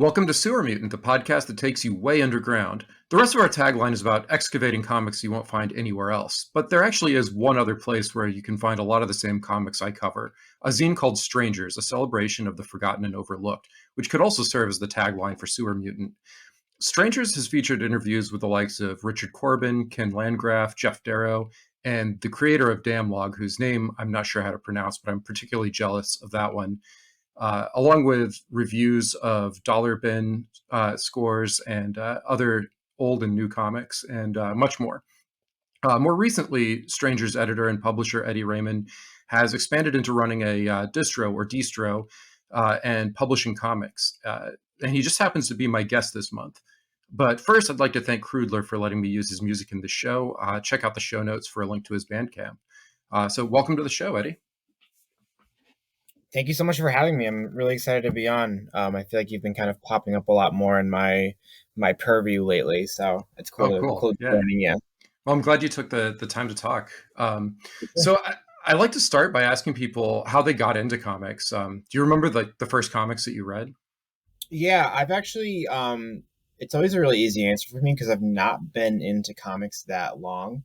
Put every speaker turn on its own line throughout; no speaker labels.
Welcome to Sewer Mutant, the podcast that takes you way underground. The rest of our tagline is about excavating comics you won't find anywhere else, but there actually is one other place where you can find a lot of the same comics I cover, a zine called Strangers, a celebration of the forgotten and overlooked, which could also serve as the tagline for Sewer Mutant. Strangers has featured interviews with the likes of Richard Corben, Ken Langraff, Geoff Darrow, and the creator of Damlog, whose name I'm not sure how to pronounce, but I'm particularly jealous of that one, along with reviews of dollar bin scores and other old and new comics, and much more. More recently, Stranger's editor and publisher Eddie Raymond has expanded into running a distro and publishing comics. And he just happens to be my guest this month. But first, I'd like to thank Crudler for letting me use his music in the show. Check out the show notes for a link to his Bandcamp. So welcome to the show, Eddie.
Thank you so much for having me. I'm really excited to be on. I feel like you've been kind of popping up a lot more in my purview lately, so it's cool.
Cool. Yeah.
Yeah.
Well, I'm glad you took the time to talk. So I like to start by asking people how they got into comics. Do you remember the first comics that you read?
Yeah, I've actually. It's always a really easy answer for me because I've not been into comics that long.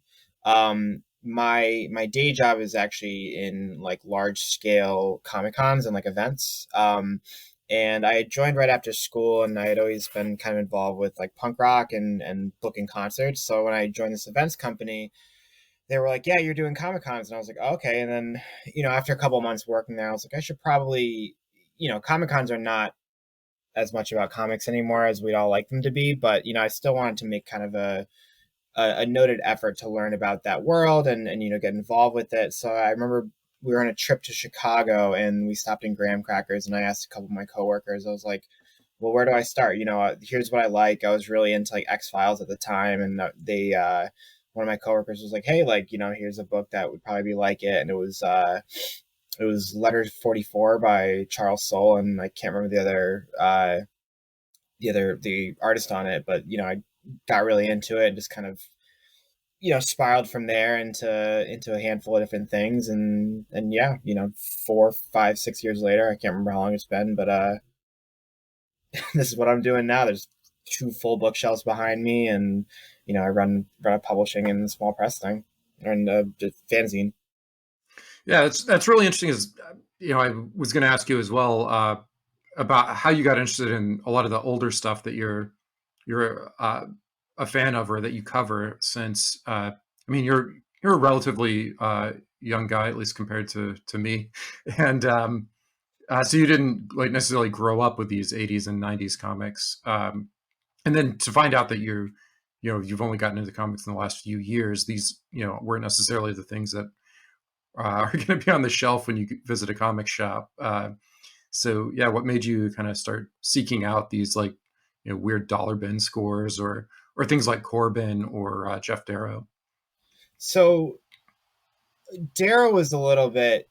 My day job is actually in like large scale Comic Cons and like events. And I had joined right after school, and I had always been kind of involved with like punk rock and booking concerts. So when I joined this events company, they were like, "Yeah, you're doing Comic Cons," and I was like, "Okay." And then after a couple of months working there, I was like, I should probably, Comic Cons are not as much about comics anymore as we'd all like them to be, but I still wanted to make kind of a noted effort to learn about that world and get involved with it. So I remember we were on a trip to Chicago and we stopped in Graham Crackers, and I asked a couple of my coworkers, I was like, well, where do I start? Here's what I like. I was really into like X-Files at the time, and one of my coworkers was like, hey, like, here's a book that would probably be like it. And it was Letter 44 by Charles Soule, and I can't remember the artist on it, but I got really into it and just kind of spiraled from there into a handful of different things, and yeah, 4, 5, 6 years later, I can't remember how long it's been, but this is what I'm doing now. There's 2 full bookshelves behind me, and I run a publishing and small press thing and just fanzine.
Yeah, that's really interesting. I was going to ask you as well about how you got interested in a lot of the older stuff that you're a fan of or that you cover. Since you're a relatively young guy, at least compared to me, and so you didn't like necessarily grow up with these 80s and 90s comics, and then to find out that you've only gotten into comics in the last few years. These weren't necessarily the things that are going to be on the shelf when you visit a comic shop. So yeah, what made you kind of start seeking out these like weird dollar bin scores or things like Corben or Geoff Darrow?
So Darrow was a little bit,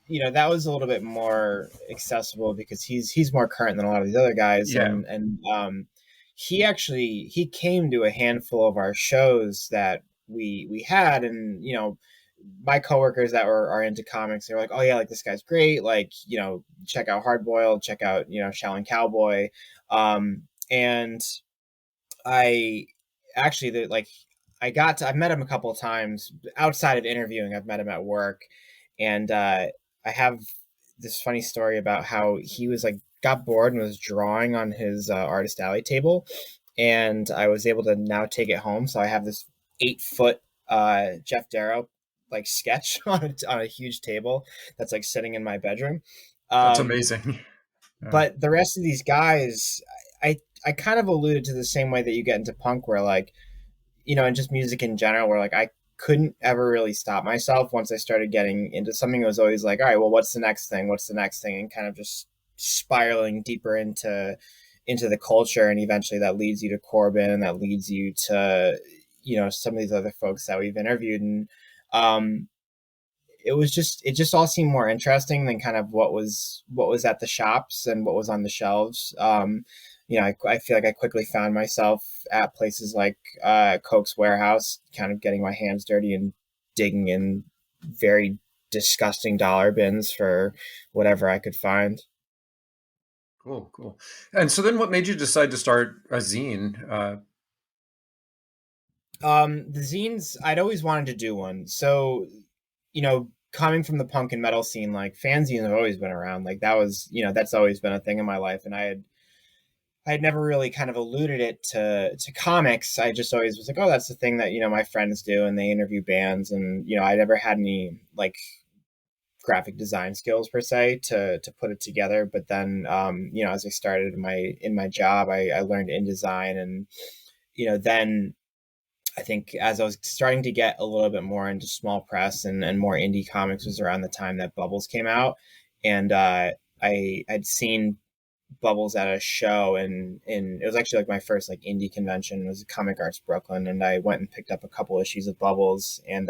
that was a little bit more accessible because he's more current than a lot of these other guys.
Yeah.
And he came to a handful of our shows that we had, and my coworkers that are into comics, they're like, oh yeah, like this guy's great, like check out Hardboiled, check out Shaolin Cowboy, and I actually I've met him a couple of times outside of interviewing. I've met him at work, and I have this funny story about how he was like got bored and was drawing on his artist alley table, and I was able to now take it home. So I have this 8-foot Geoff Darrow like sketch on a huge table that's like sitting in my bedroom.
That's amazing.
But the rest of these guys, I kind of alluded to the same way that you get into punk, where like, and just music in general, where like I couldn't ever really stop myself once I started getting into something. It was always like, all right, well, what's the next thing? What's the next thing? And kind of just spiraling deeper into the culture, and eventually that leads you to Corben, and that leads you to some of these other folks that we've interviewed, and it just all seemed more interesting than kind of what was at the shops and what was on the shelves. I feel like I quickly found myself at places like Coke's Warehouse, kind of getting my hands dirty and digging in very disgusting dollar bins for whatever I could find.
Cool, cool. And so then what made you decide to start a zine?
The zines, I'd always wanted to do one. So, coming from the punk and metal scene, like fanzines have always been around. Like that was, that's always been a thing in my life. And I had never really kind of alluded it to comics. I just always was like, oh, that's the thing that, my friends do and they interview bands. And, I never had any like graphic design skills per se to put it together. But then, as I started in my job, I learned InDesign, and, then I think as I was starting to get a little bit more into small press and more indie comics was around the time that Bubbles came out. And I'd seen Bubbles at a show, and it was actually like my first like indie convention. It was Comic Arts Brooklyn, and I went and picked up a couple issues of Bubbles, and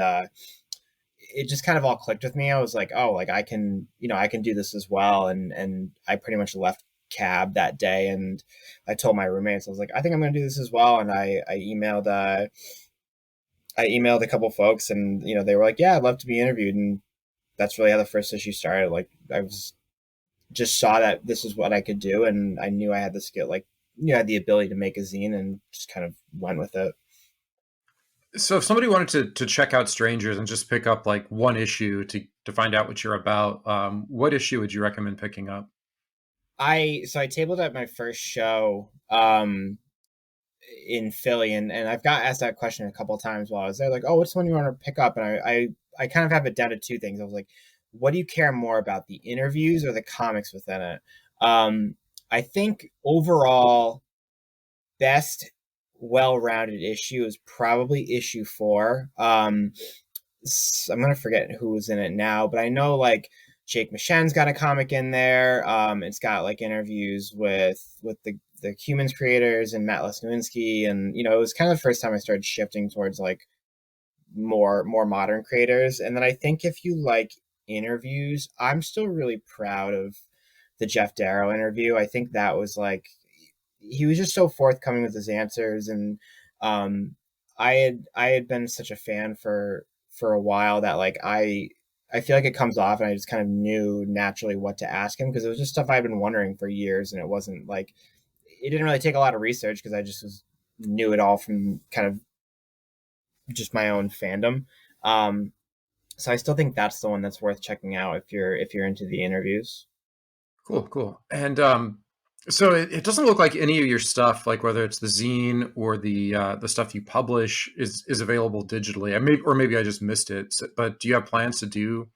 it just kind of all clicked with me. I was like, oh, like I can do this as well. And I pretty much left cab that day, and I told my roommates, I was like, I think I'm going to do this as well. And I emailed a couple folks, and they were like, yeah, I'd love to be interviewed. And that's really how the first issue started. Like I was just saw that this is what I could do, and I knew I had the skill, like I had the ability to make a zine, and just kind of went with it.
So if somebody wanted to check out Strangers and just pick up like one issue to find out what you're about, what issue would you recommend picking up?
I tabled at my first show in Philly, and I've got asked that question a couple of times while I was there, like, oh, what's the one you want to pick up? And I kind of have it down to two things. I was like, what do you care more about, the interviews or the comics within it? I think overall best well-rounded issue is probably issue 4. I'm gonna forget who was in it now, but I know like Jake Machen's got a comic in there. It's got like interviews with the Humans creators and Matt Lesniewski, and it was kind of the first time I started shifting towards like more modern creators. And then I think if you like interviews, I'm still really proud of the Geoff Darrow interview. I think that was like, he was just so forthcoming with his answers, and I had been such a fan for a while that like I feel like it comes off, and I just kind of knew naturally what to ask him, because it was just stuff I'd been wondering for years, and it didn't really take a lot of research, because I just knew it all from kind of just my own fandom. Um, so I still think that's the one that's worth checking out if you're into the interviews.
Cool, cool. And so it doesn't look like any of your stuff, like whether it's the zine or the stuff you publish, is available digitally. Maybe I just missed it. But do you have plans to do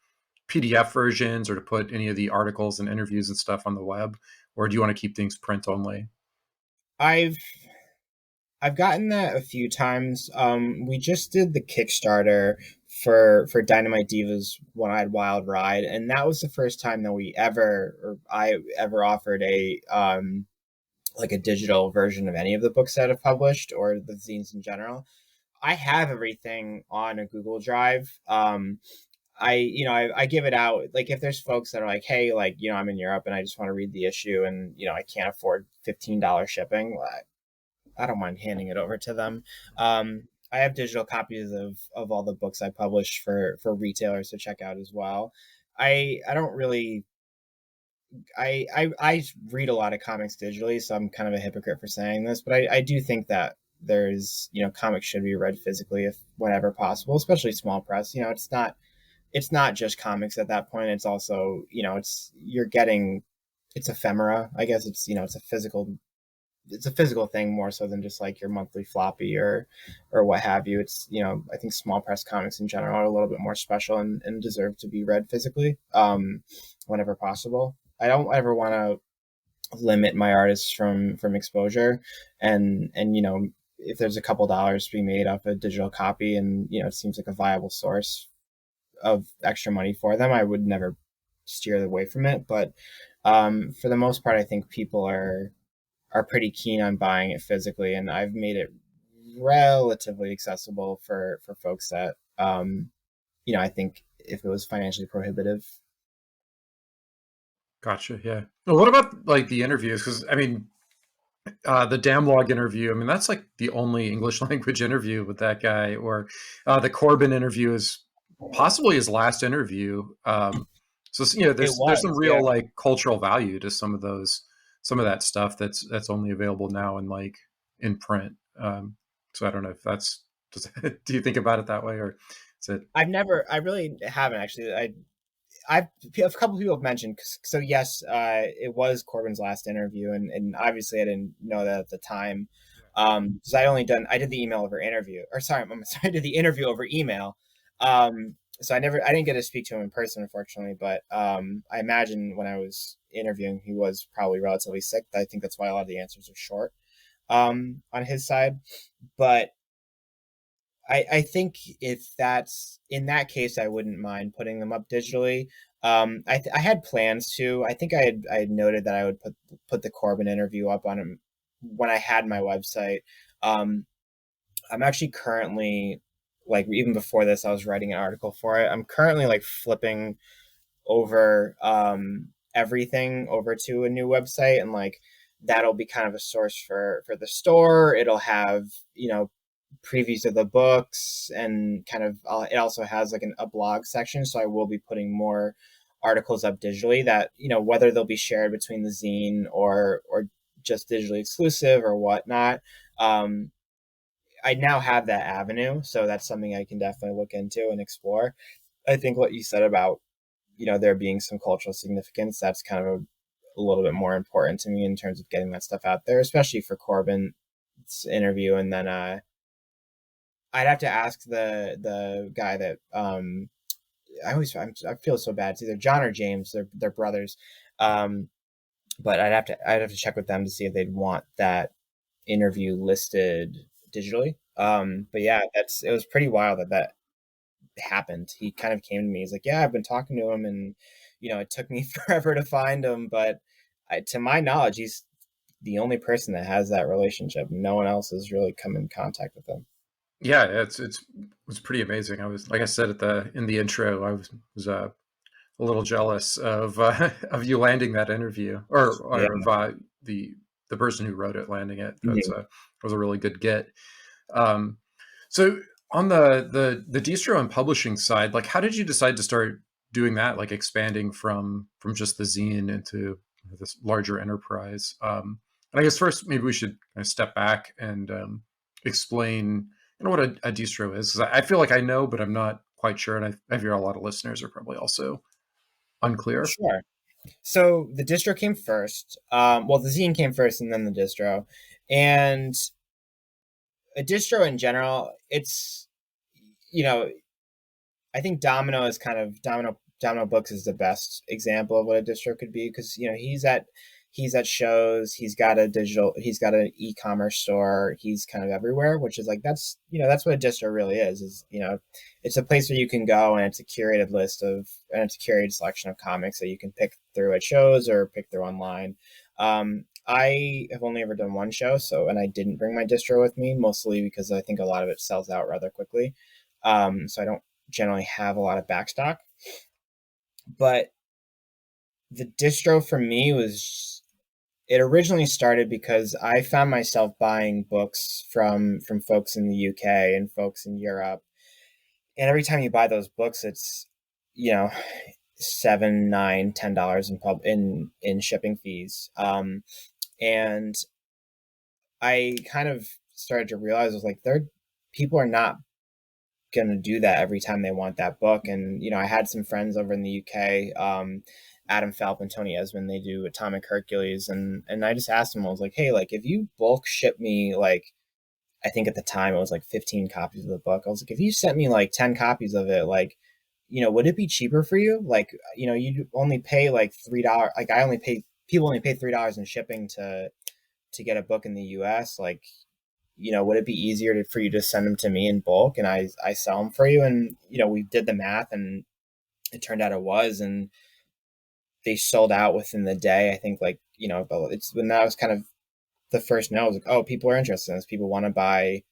PDF versions, or to put any of the articles and interviews and stuff on the web, or do you want to keep things print only?
I've I've gotten that a few times. We just did the Kickstarter for Dynamite Diva's One Eyed Wild Ride, and that was the first time that I ever offered a like a digital version of any of the books that I've published, or the zines in general. I have everything on a Google Drive. I give it out, like if there's folks that are like, hey, like I'm in Europe and I just want to read the issue, and I can't afford $15 shipping. I don't mind handing it over to them. I have digital copies of all the books I publish for retailers to check out as well. I don't really I read a lot of comics digitally, so I'm kind of a hypocrite for saying this, but I do think that there's comics should be read physically if whenever possible, especially small press. It's not just comics at that point. It's also it's ephemera. I guess it's a physical thing more so than just like your monthly floppy or what have you. I think small press comics in general are a little bit more special, and deserve to be read physically whenever possible. I don't ever want to limit my artists from exposure, and if there's a couple dollars to be made off a digital copy, and it seems like a viable source of extra money for them, I would never steer away from it. But for the most part, I think people are pretty keen on buying it physically, and I've made it relatively accessible for folks that I think if it was financially prohibitive.
Gotcha. Yeah. Well, what about like the interviews? Because I mean, the Damlog interview. I mean, that's like the only English language interview with that guy. Or the Corben interview is possibly his last interview. So
It
there's some
was, yeah.
real like cultural value to some of those some of that stuff that's only available now in like in print. So I don't know if that's just, do you think about it that way, or is it?
I really haven't actually. A couple people have mentioned, so yes, it was Corben's last interview, and obviously I didn't know that at the time, because I did the email over interview, or sorry, I'm sorry, I did the interview over email, so I didn't get to speak to him in person, unfortunately, but I imagine when I was interviewing, he was probably relatively sick. I think that's why a lot of the answers are short, on his side, but I think if that's in that case, I wouldn't mind putting them up digitally. I had plans to. I think I had noted that I would put the Corben interview up on him when I had my website. Um, I'm actually currently, like, even before this, I was writing an article for it. I'm currently like flipping over everything over to a new website, and like that'll be kind of a source for the store. It'll have, previews of the books, and kind of it also has like a blog section, so I will be putting more articles up digitally that, whether they'll be shared between the zine or just digitally exclusive or whatnot. um I now have that avenue, so that's something I can definitely look into and explore. I think what you said about, there being some cultural significance, that's kind of a little bit more important to me in terms of getting that stuff out there, especially for Corben's interview. And then I'd have to ask the guy that I feel so bad. It's either John or James. They're brothers, um, but I'd have to check with them to see if they'd want that interview listed digitally. But yeah, it was pretty wild that happened. He kind of came to me. He's like, "Yeah, I've been talking to him, and it took me forever to find him, but to my knowledge, he's the only person that has that relationship. No one else has really come in contact with him."
Yeah, it was pretty amazing. I was, like I said in the intro, I was a little jealous of of you landing that interview,
Yeah.
or of the person who wrote it landing it.
Mhm.
That was a really good get. Um, so on the distro and publishing side, like how did you decide to start doing that, like expanding from just the zine into this larger enterprise? And I guess first maybe we should kind of step back and explain what a distro is, because I feel like I know, but I'm not quite sure, and I hear a lot of listeners are probably also unclear.
Sure. So the distro came first. Well, the zine came first, and then the distro. And a distro in general, it's, you know, I think Domino is kind of Domino Books is the best example of what a distro could be, because he's at shows, he's got an e-commerce store, he's kind of everywhere, which is like that's what a distro really is it's a place where you can go, and it's a curated selection of comics that you can pick through at shows or pick through online. I have only ever done one show, and I didn't bring my distro with me, mostly because I think a lot of it sells out rather quickly. So I don't generally have a lot of backstock. But the distro for me it originally started because I found myself buying books from folks in the UK and folks in Europe. And every time you buy those books, it's, $7, $9, $10 in shipping fees. And I kind of started to realize, I was like, people are not going to do that every time they want that book. And I had some friends over in the UK, Adam Falp and Tony Esmond. They do Atomic Hercules, and I just asked them, I was like, hey, like, if you bulk ship me, like, I think at the time it was like 15 copies of the book, I was like, if you sent me like 10 copies of it, like, would it be cheaper for you? Like, you only pay like $3. Like, people only pay $3 in shipping to get a book in the US. Like, would it be easier for you to send them to me in bulk, and I sell them for you? And, we did the math, and it turned out it was, and they sold out within the day. I think, like, it's when that was kind of the first note. I was like, oh, people are interested in this. People want to buy,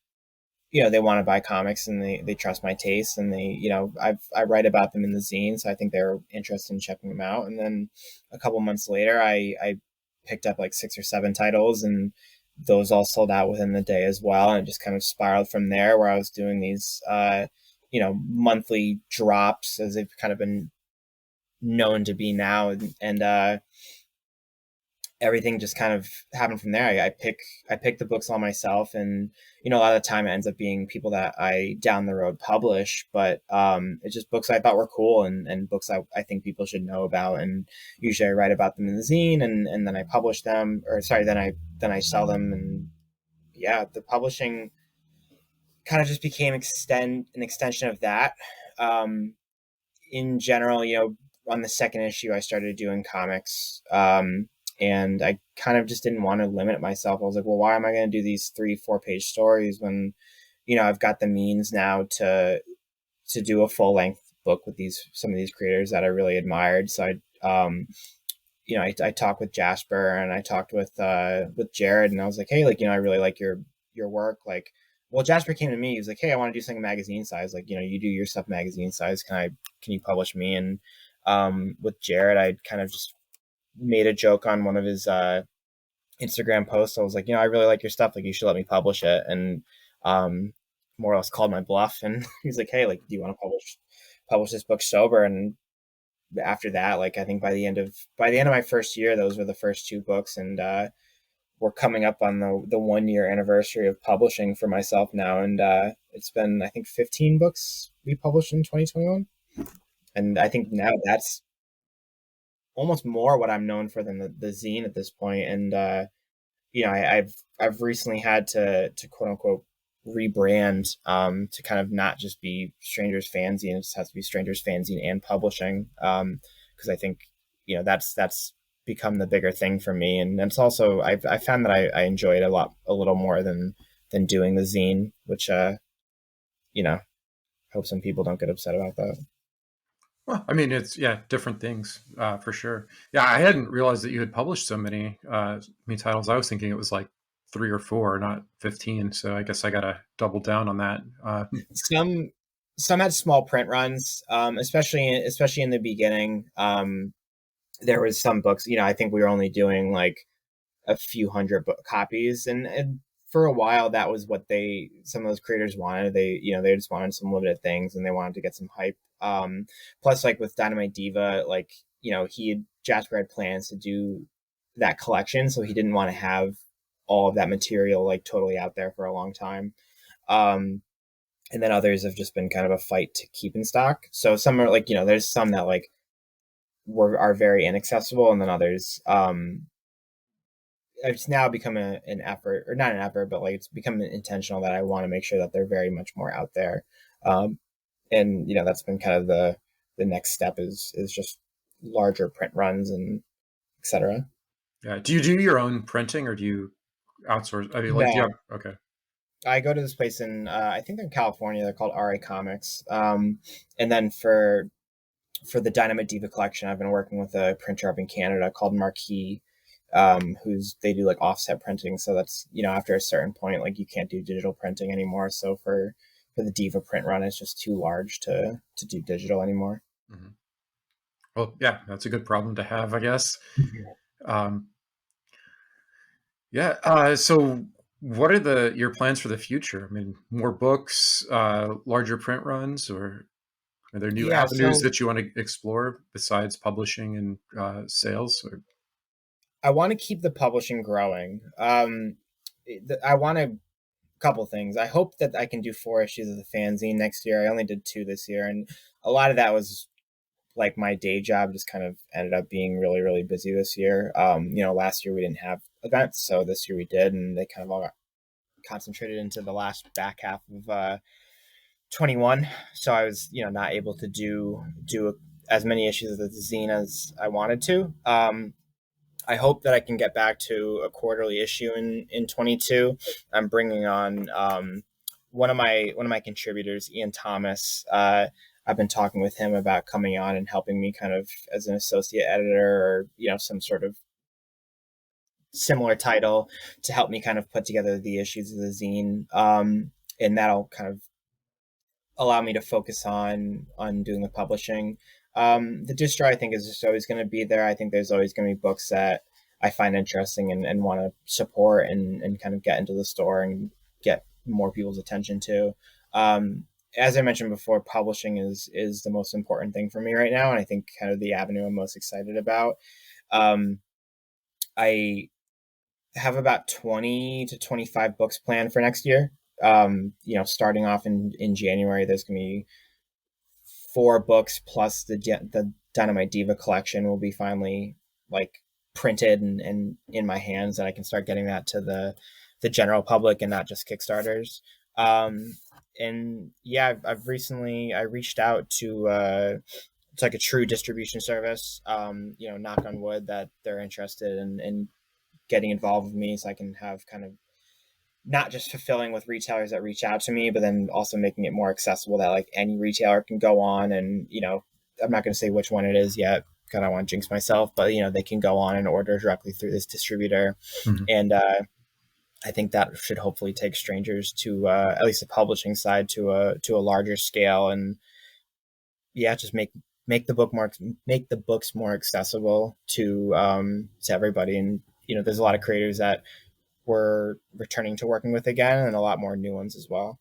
they want to buy comics, and they trust my taste, and I write about them in the zine. So I think they were interested in checking them out. And then a couple months later, I picked up like 6 or 7 titles, and those all sold out within the day as well. And it just kind of spiraled from there, where I was doing these, monthly drops, as they've kind of been known to be now. And everything just kind of happened from there. I pick the books all myself, and a lot of the time it ends up being people that I down the road publish, but it's just books I thought were cool, and books I think people should know about. And usually I write about them in the zine, and then I publish them, or sorry, then I sell them. And yeah, the publishing kind of just became an extension of that. Um, in general, on the second issue, I started doing comics. And I kind of just didn't want to limit myself. I was like, well, why am I going to do these 3-4 page stories when, I've got the means now to do a full length book with some of these creators that I really admired. So I talked with Jasper, and I talked with Jared, and I was like, hey, like, I really like your work. Like, well, Jasper came to me. He was like, hey, I want to do something magazine size. Like, you do your stuff magazine size. Can you publish me? And with Jared, I kind of just made a joke on one of his Instagram posts. I was like, I really like your stuff. Like, you should let me publish it. And more or less called my bluff. And he's like, hey, like, do you want to publish this book sober? And after that, like, I think by the end of my first year, those were the first 2 books. And we're coming up on the 1-year anniversary of publishing for myself now. And it's been, I think, 15 books we published in 2021. And I think now that's almost more what I'm known for than the zine at this point. And I've recently had to quote unquote rebrand to kind of not just be Strangers Fanzine. It just has to be Strangers Fanzine and publishing, because I think that's become the bigger thing for me. And it's also I found that I enjoy it a little more than doing the zine, which hope some people don't get upset about that.
Well, I mean, it's different things for sure. Yeah, I hadn't realized that you had published so many titles. I was thinking it was like 3 or 4, not 15. So I guess I gotta double down on that.
Some had small print runs, especially in the beginning. There was some books. I think we were only doing like a few hundred copies, and for a while that was what some of those creators wanted. They just wanted some limited things, and they wanted to get some hype. Plus, like with Dynamite Diva, like Jasper had plans to do that collection, so he didn't want to have all of that material like totally out there for a long time. And then others have just been kind of a fight to keep in stock. So some are like, there's some that like are very inaccessible, and then others it's now become an effort, or not an effort, but like it's become intentional that I want to make sure that they're very much more out there. And that's been kind of the next step is just larger print runs and etc.
Yeah. Do you do your own printing, or do you outsource? I mean, like,
No,
okay.
I go to this place in I think in California. They're called RA Comics. And then for the Dynamite Diva collection, I've been working with a printer up in Canada called Marquee, they do like offset printing. So that's, after a certain point, like you can't do digital printing anymore. So for the Diva print run, it's just too large to do digital anymore.
Mm-hmm. Well, yeah, that's a good problem to have, I guess. Um, yeah. So what are your plans for the future? I mean, more books, larger print runs, or are there new
Yeah,
avenues
so
that you want to explore besides publishing and sales? Or...
I want to keep the publishing growing. I want a couple things. I hope that I can do 4 issues of the fanzine next year. I only did 2 this year, and a lot of that was like my day job just kind of ended up being really, really busy this year. Last year we didn't have events, so this year we did, and they kind of all got concentrated into the last back half of 21. So I was, not able to do as many issues of the zine as I wanted to. I hope that I can get back to a quarterly issue in 22. I'm bringing on one of my contributors, Ian Thomas. I've been talking with him about coming on and helping me kind of as an associate editor, or some sort of similar title to help me kind of put together the issues of the zine, and that'll kind of allow me to focus on doing the publishing. The distro, I think, is just always going to be there. I think there's always going to be books that I find interesting and want to support and kind of get into the store and get more people's attention to. As I mentioned before, publishing is the most important thing for me right now, and I think kind of the avenue I'm most excited about. I have about 20 to 25 books planned for next year. Starting off in January, there's going to be 4 books plus the Dynamite Diva collection will be finally like printed and in my hands, and I can start getting that to the general public and not just Kickstarters. And yeah, I've recently I reached out to it's like a true distribution service. Knock on wood that they're interested in getting involved with me, so I can have kind of not just fulfilling with retailers that reach out to me, but then also making it more accessible that like any retailer can go on and, I'm not going to say which one it is yet because I don't want to jinx myself, but they can go on and order directly through this distributor.
Mhm.
And I think that should hopefully take strangers to at least the publishing side to a larger scale, and yeah, just make the books more accessible to everybody. And there's a lot of creators that we're returning to working with again, and a lot more new ones as well.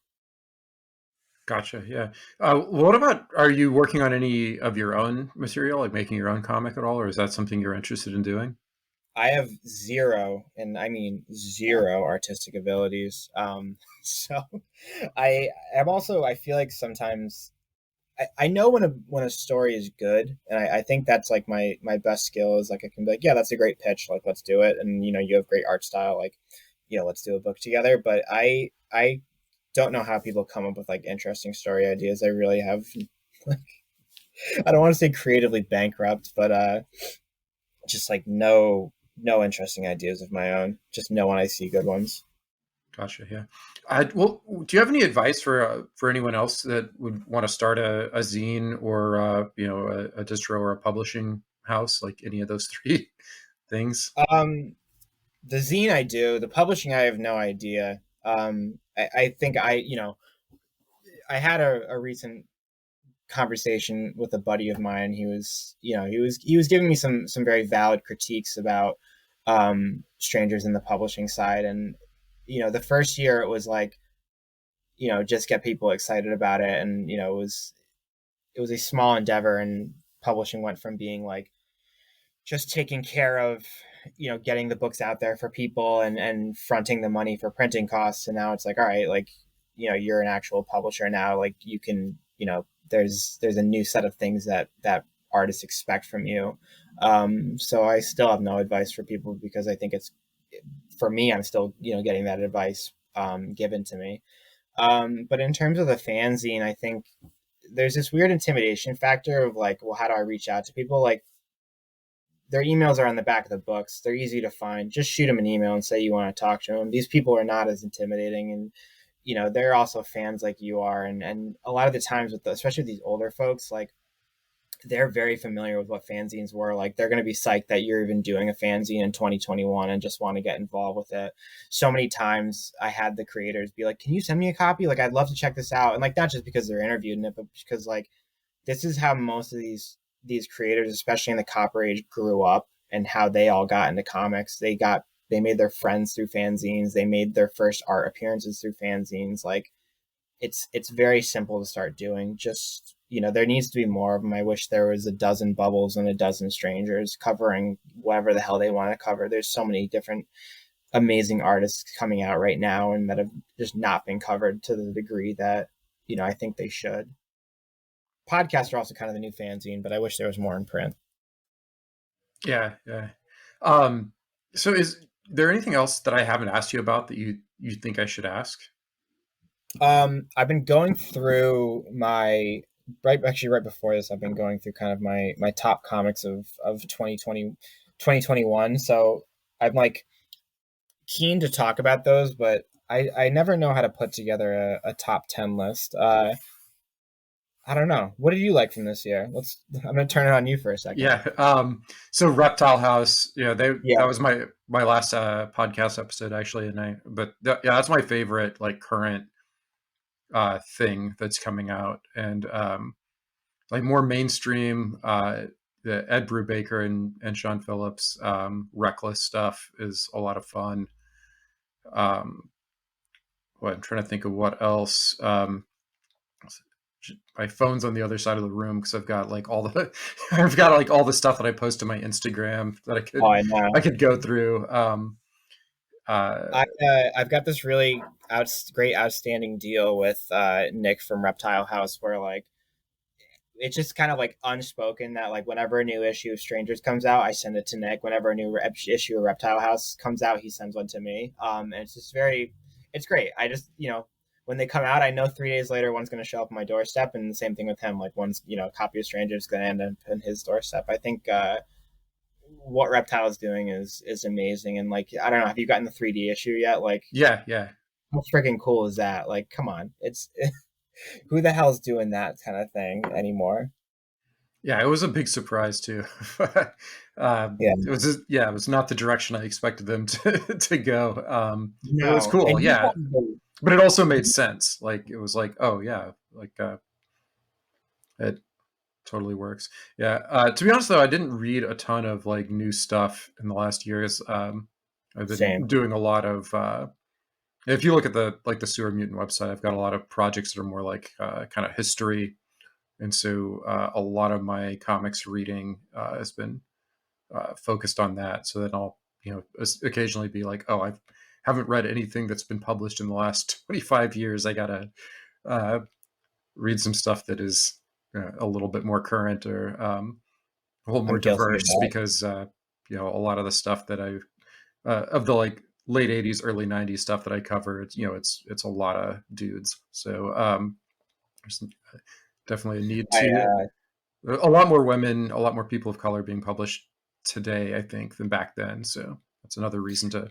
Gotcha. Yeah. What about, are you working on any of your own material, like making your own comic at all, or is that something you're interested in doing?
I have zero, and I mean zero artistic abilities. So I feel like sometimes I know when a story is good, and I think that's like my best skill is like I can be like, yeah, that's a great pitch, like let's do it, and you have great art style, like let's do a book together. But I don't know how people come up with like interesting story ideas. I really have like I don't want to say creatively bankrupt, but just like no interesting ideas of my own. Just no when I see good ones.
Gotcha. Yeah. Well, do you have any advice for anyone else that would want to start a zine or a distro or a publishing house, like any of those three things?
The zine I do, the publishing I have no idea. I think I had a recent conversation with a buddy of mine. He was giving me some very valid critiques about strangers in the publishing side, and the first year it was like just get people excited about it, and it was a small endeavor, and publishing went from being like just taking care of getting the books out there for people and fronting the money for printing costs, and now it's like, all right, like you're an actual publisher now, like you can there's a new set of things that artists expect from you. So I still have no advice for people because I think it's for me, I'm still getting that advice given to me. But in terms of the fanzine, I think there's this weird intimidation factor of like, well, how do I reach out to people? Like their emails are on the back of the books. They're easy to find. Just shoot them an email and say you want to talk to them. These people are not as intimidating, and they're also fans like you are. And a lot of the times especially with these older folks, like they're very familiar with what fanzines were. Like they're going to be psyched that you're even doing a fanzine in 2021 and just want to get involved with it. So many times I had the creators be like, can you send me a copy? Like, I'd love to check this out. And like, not just because they're interviewed in it, but because like, this is how most of these creators, especially in the Copper Age, grew up, and how they all got into comics. They made their friends through fanzines. They made their first art appearances through fanzines. Like it's very simple to start doing. Just there needs to be more of them. I wish there was a dozen bubbles and a dozen strangers covering whatever the hell they want to cover. There's so many different amazing artists coming out right now and that have just not been covered to the degree that I think they should. Podcasts are also kind of the new fanzine, but I wish there was more in print.
Yeah. Yeah. Um, so is there anything else that I haven't asked you about that you think I should ask?
I've been going through right before this, I've been going through kind of my top comics of 2021. So I'm like keen to talk about those, but I never know how to put together a top 10 list. I don't know. What did you like from this year? I'm going to turn it on you for a second.
Yeah. So Reptile House,
Yeah.
that was my last podcast episode actually, yeah, that's my favorite like current thing that's coming out, and like more mainstream. The Ed Brubaker and Sean Phillips Reckless stuff is a lot of fun. I'm trying to think of what else. my phone's on the other side of the room because I've got like all the I've got like all the stuff that I post to my Instagram that
Oh, I know.
I could go through. Uh,
I've got this really great outstanding deal with Nick from Reptile House, where like it's just kind of like unspoken that like whenever a new issue of Strangers comes out, I send it to Nick. Whenever a new issue of Reptile House comes out, he sends one to me. And it's just it's great. I just when they come out, I know 3 days later one's going to show up on my doorstep, and the same thing with him. Like one's a copy of Strangers going to end up in his doorstep. I think what Reptile is doing is amazing, and like I don't know, have you gotten the 3D issue yet? Like
yeah.
how freaking cool is that? Like, come on, it's who the hell's doing that kind of thing anymore?
Yeah, it was a big surprise too.
Yeah,
it was not the direction I expected them to go. But it was
no,
cool,
and he's
yeah.
got the,
But it also made sense. Like it was like, oh yeah, like it totally works. Yeah. To be honest though, I didn't read a ton of like new stuff in the last years. I've been
same.
doing a lot of if you look at the Sewer Mutant website, I've got a lot of projects that are more like kind of history, and so a lot of my comics reading has been focused on that. So then I'll occasionally be like, oh, I haven't read anything that's been published in the last 25 years. I gotta uh, read some stuff that is a little bit more current or a little more
I'm guilty of
diverse
that.
because a lot of the stuff that I of the like late 80s early 90s stuff that I cover, it's a lot of dudes. So there's definitely a need
I
to a lot more women, a lot more people of color being published today, I think, than back then. So that's another reason to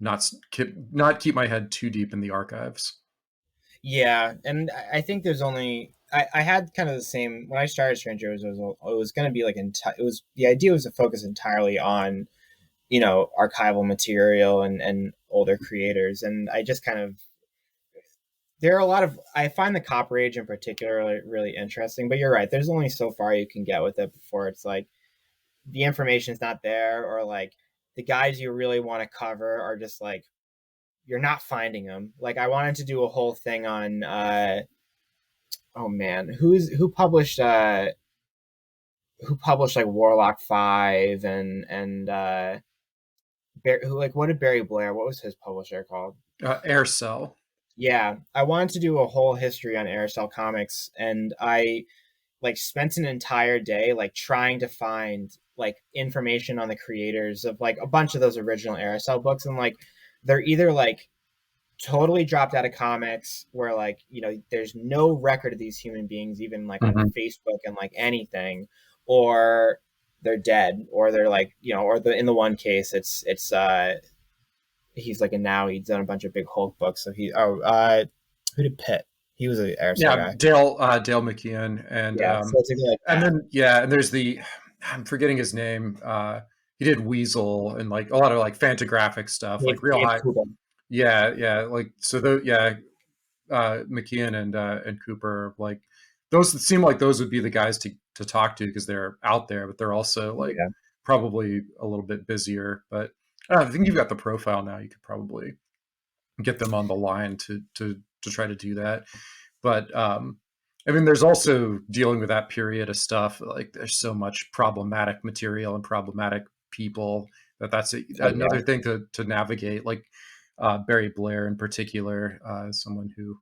not keep my head too deep in the archives.
Yeah, and I think there's only I had kind of the same when I started Strangers. It was going to be like it was the idea was to focus entirely on archival material and older creators, and I just kind of there are a lot of I find the Copper Age in particular really interesting. But you're right, there's only so far you can get with it before it's like the information's not there, or like the guys you really want to cover are just like you're not finding them. Like I wanted to do a whole thing on oh man, who published like Warlock 5 and what did Barry Blair, what was his publisher called?
Air Cell.
Yeah, I wanted to do a whole history on Aircel Comics, and I like spent an entire day like trying to find like information on the creators of like a bunch of those original Aircel books, and like they're either like totally dropped out of comics where like there's no record of these human beings even like on
Mhm.
Facebook and like anything, or they're dead, or they're like or in the one case it's he's like he's done a bunch of big Hulk books, so who did Pitt, he was a Aircel
Yeah,
guy.
Dale McKeon,
Yeah, so it's like
and
that.
then and there's I'm forgetting his name. He did Weasel and like a lot of like Fantagraphic stuff, like real
Dave
high.
Kubel.
Yeah, like so. McKeon and Cooper, like those seem like those would be the guys to talk to because they're out there, but they're also like
Yeah.
probably a little bit busier. But I think you've got the profile now. You could probably get them on the line to try to do that. But I mean, there's also dealing with that period of stuff. Like, there's so much problematic material and problematic people that's
Oh yeah.
another thing to navigate. Like Barry Blair in particular, someone who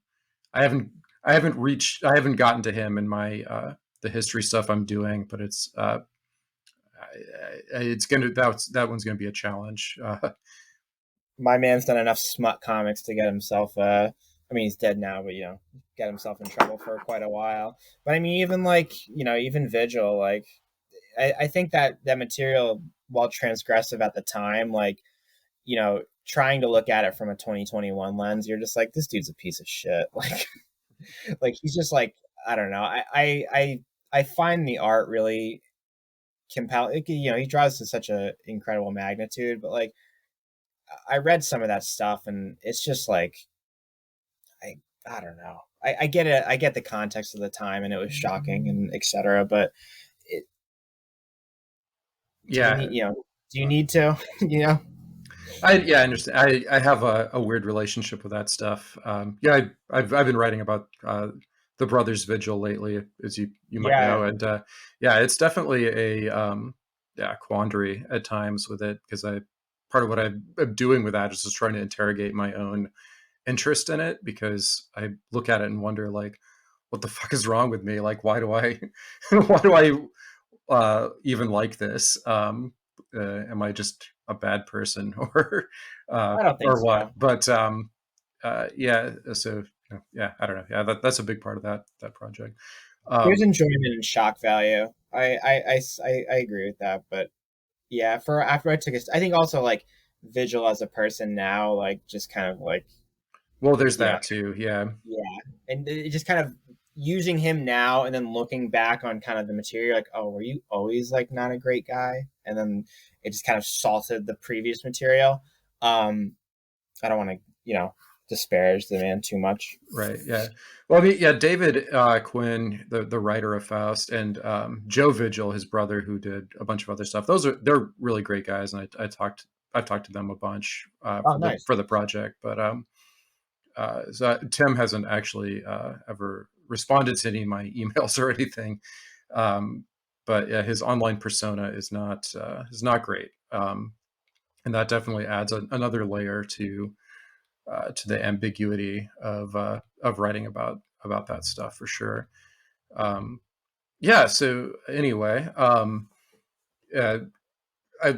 I haven't I haven't gotten to him in my the history stuff I'm doing, but it's gonna that one's gonna be a challenge.
My man's done enough smut comics to get himself I mean he's dead now, but get himself in trouble for quite a while. But I mean even like even Vigil, like I think that material, while transgressive at the time, like trying to look at it from a 2021 lens, you're just like, this dude's a piece of shit. Like he's just like, I don't know, I find the art really compelling. He draws to such a incredible magnitude, but like I read some of that stuff, and it's just like I I don't know. I get it. I get the context of the time, and it was shocking and etc. But it, do you
Yeah,
need do you need to?
I understand. I have a weird relationship with that stuff. I've been writing about the Brothers Vigil lately, as you might
Yeah,
know, and yeah, it's definitely a yeah, quandary at times with it, because I part of what I'm doing with that is just trying to interrogate my own interest in it, because I look at it and wonder, like, what the fuck is wrong with me? Like, why do I why do I even like this? Am I just a bad person,
I don't think
or what?
so.
But yeah, so yeah, I don't know. Yeah, that's a big part of that project.
There's
Um,
enjoyment and shock value. I agree with that, but yeah, for after I took a, I think also like Vigil as a person now, like just kind of like
well, there's
you know,
that too. Yeah,
yeah, and it just kind of using him now and then looking back on kind of the material, like, oh, were you always like not a great guy? And then it just kind of salted the previous material. Um, I don't want to, disparage the man too much.
right. Yeah. Well, I mean, yeah, David Quinn, the writer of Faust, and Joe Vigil, his brother, who did a bunch of other stuff. They're really great guys, and I've talked to them a bunch
Oh, nice.
for the project. But so Tim hasn't actually ever responded to any of my emails or anything. Um, but yeah, his online persona is not great, and that definitely adds another layer to the ambiguity of writing about that stuff for sure. Um, yeah. So anyway, uh, I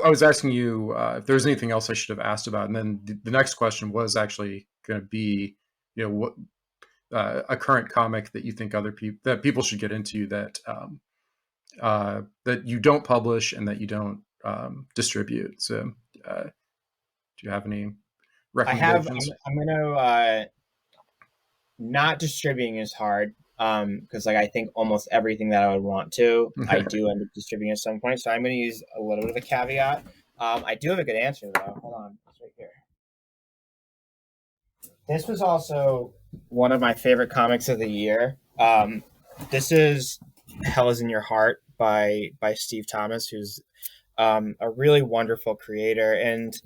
was asking you if there was anything else I should have asked about, and then the next question was actually going to be, what a current comic that you think other people that people should get into, that you don't publish and that you don't distribute. So, do you have any
I have.
recommendations?
I'm gonna not distributing is hard because like I think almost everything that I would want to, I do end up distributing at some point. So I'm gonna use a little bit of a caveat. I do have a good answer though. Hold on, it's right here. This was also one of my favorite comics of the year. This is Hell is in Your Heart by Steve Thomas, who's a really wonderful creator, and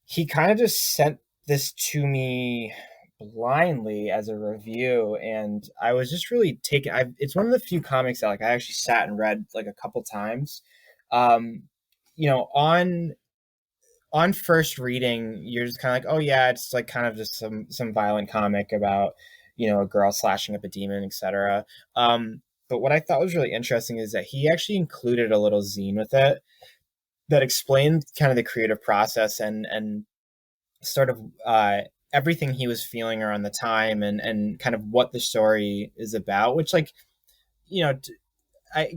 he kind of just sent this to me blindly as a review, and I was just really taken. It's one of the few comics that like I actually sat and read like a couple times. Um, on first reading, you're just kind of like, oh yeah, it's like kind of just some violent comic about a girl slashing up a demon, etc. But what I thought was really interesting is that he actually included a little zine with it that explained kind of the creative process and sort of everything he was feeling around the time and kind of what the story is about, which like you know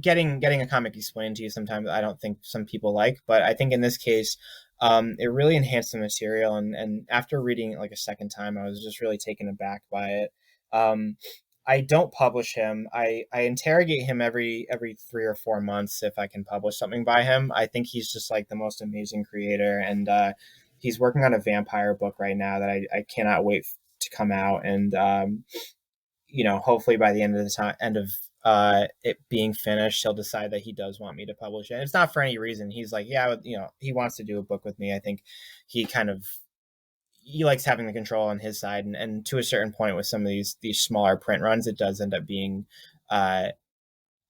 getting a comic explained to you sometimes I don't think some people like, but I think in this case it really enhanced the material, and after reading it like a second time I was just really taken aback by it. um, I don't publish him. I interrogate him every 3 or 4 months if I can publish something by him. I think he's just like the most amazing creator, and he's working on a vampire book right now that I cannot wait to come out. And hopefully by the end of it being finished, he'll decide that he does want me to publish it. And it's not for any reason. He's like, yeah, he wants to do a book with me. I think he kind of he likes having the control on his side, and to a certain point with some of these smaller print runs, it does end up being uh,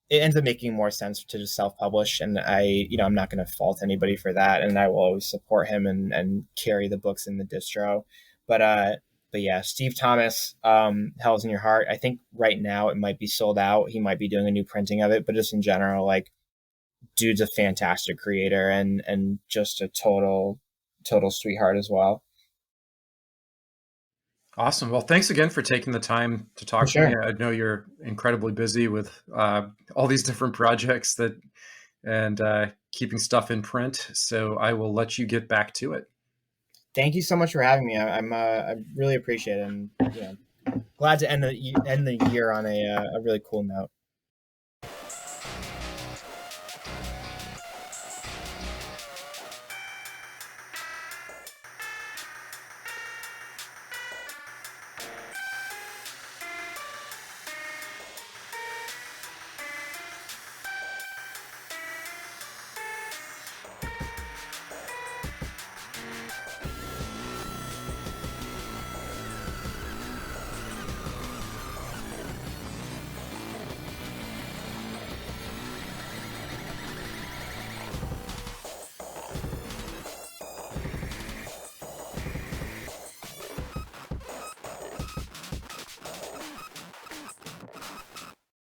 it ends up making more sense to just self-publish. And I'm not going to fault anybody for that, and I will always support him and carry the books in the distro. But yeah, Steve Thomas, Hell's in Your Heart, I think right now it might be sold out. He might be doing a new printing of it, but just in general, like, dude's a fantastic creator and just a total sweetheart as well.
Awesome. Well, thanks again for taking the time to
For
talk to me.
sure.
I know you're incredibly busy with all these different projects and keeping stuff in print. So I will let you get back to it.
Thank you so much for having me. I really appreciate it, and glad to end the year on a really cool note.